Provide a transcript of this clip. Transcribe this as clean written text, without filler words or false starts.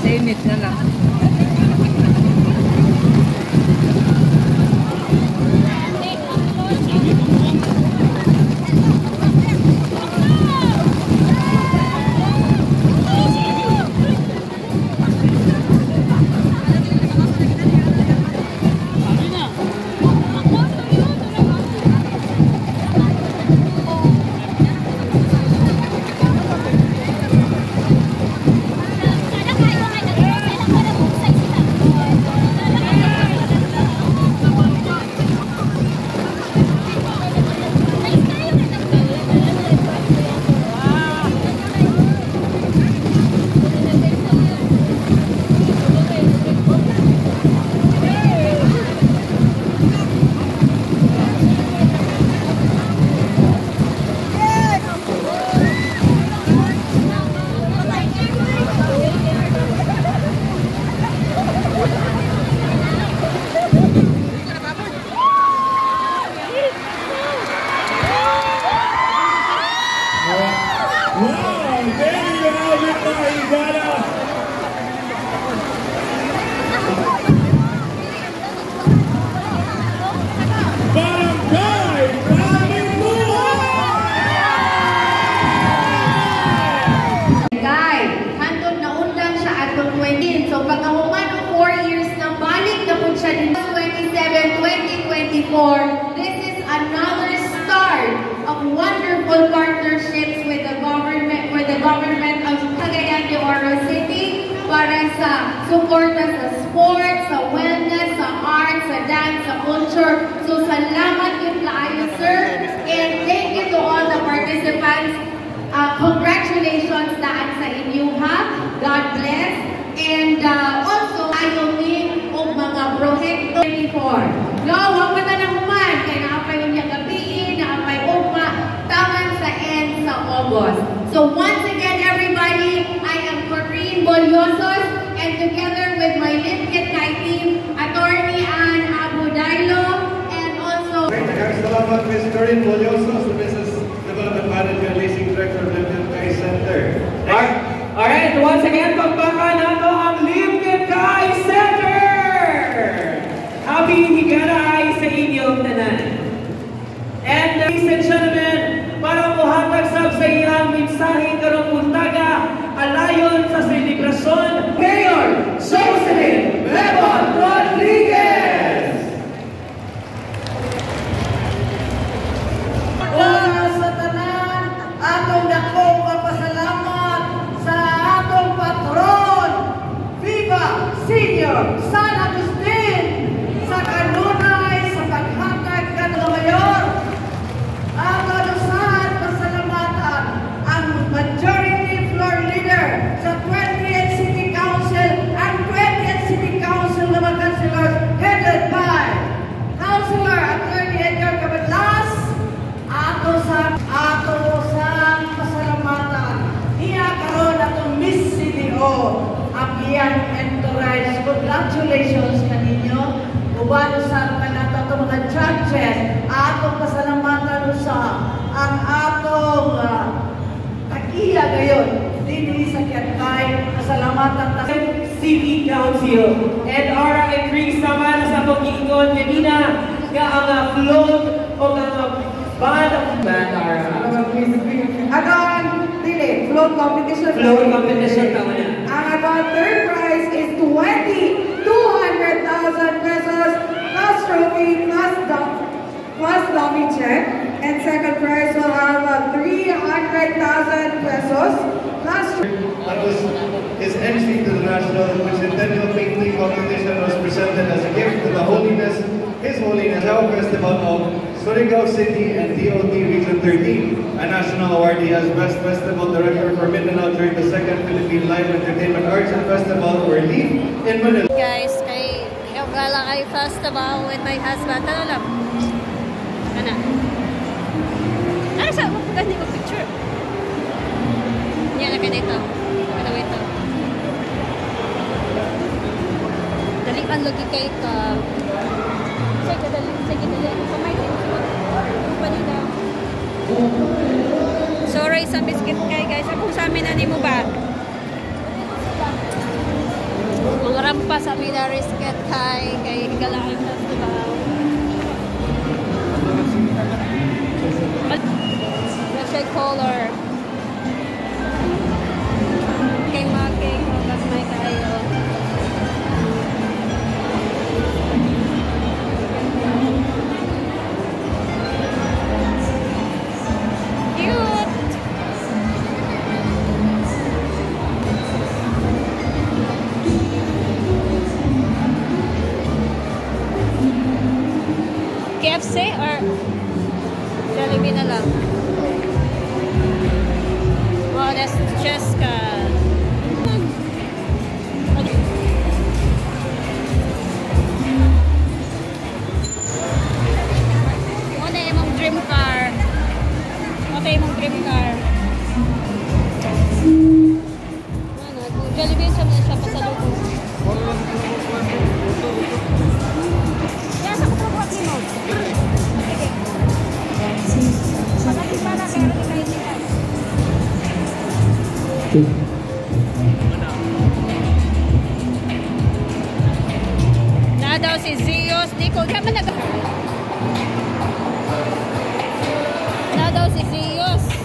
Init na lang. This is another start of wonderful partnerships with the government of Cagayan de Oro City para sa suporta sa sports, sa wellness, sa arts, sa dance, sa culture. So salamat yung kaayo, sir, and thank you to all the participants. Congratulations daan sa inyo, ha? God bless. And also, ayaw ni o mga prohekto 24. No, huwag pa na human. Kaya naapay yung gabiin, naapay ugma, taman sa end sa August. So once again, everybody, I am Corinne Boliosos, and together with my Lipkit Kai team, Attorney Ann Abudailo, and also... Salamat, Ms. Corinne Boliosos, the Business Development Manager, Leasing Director of Lipkit Kai Center. Alright, once again, pagpaka nato ang Lipkit Kai Center! Happy Higaray sa inyong tanan. And ladies and gentlemen, para muhatag sab sa iyang mensahe karong buntaga, alayon sa selebrasyon, Mayor Jocelyn Bebon Rodriguez! Una sa tanan, atong dakong papasalamat sa atong patron, Viva Senior San Agustin, sa kanunay sa paghatag kanang mayor. Ato usahan pasalamatan ang majority floor leader sa 20th City Council and 20th City Council na mga councilors headed by Councilor Attorney Edgar Cabadlas. Ato sa pasalamatan iya karon atong Miss CDO ang iyang entourage. Congratulations kaninyo. Uban sa kanata itong mga judges, atong pasalamatan sa ang atong takiya ngayon dito sa Kiatay. Pasalamatan ta City Council and Ara and Chris naman sa pag-iingon kanina nga ang float o ang band Ara. Agon, dili, float competition. Float competition tama na. Ang agon third prize is 200,000 pesos plus trophy plus dummy check. And second prize will have 300,000 pesos plus. That was his entry to the national, which centennial painting competition was presented as a gift to the Holiness, His Holiness Health Festival of Surigao City and DOT Region 13. A national awardee as Best Festival Director for Mindanao during the second Philippine Live Entertainment Arts and Festival or LEAF in Manila. Guys, kay Gala kay festival with my husband. Ano lang? Ano? Ano sa? Magpaganda yung picture. Yan na ganito. Ano ito? Dalian lagi kay ka. Sige, dali. Kamay din. Panila. Sorry sa biscuit kay guys. Ako sa amin na mo ba? pa sa Minarisket High kay Higalakay Festival. Red color. Kay Making, mas may kayo. Cute! KFC or Jollibee na lang? Wow, that's Cheska. Ano yung dream car? Ano yung dream car? Ano, Jollibee siya na siya pasalubong. Kaya sa katrabuhat ni mo? Pagdating pa na meron ni kayo nila. Na daw si Zeus, di ko naman na daw si Zeus.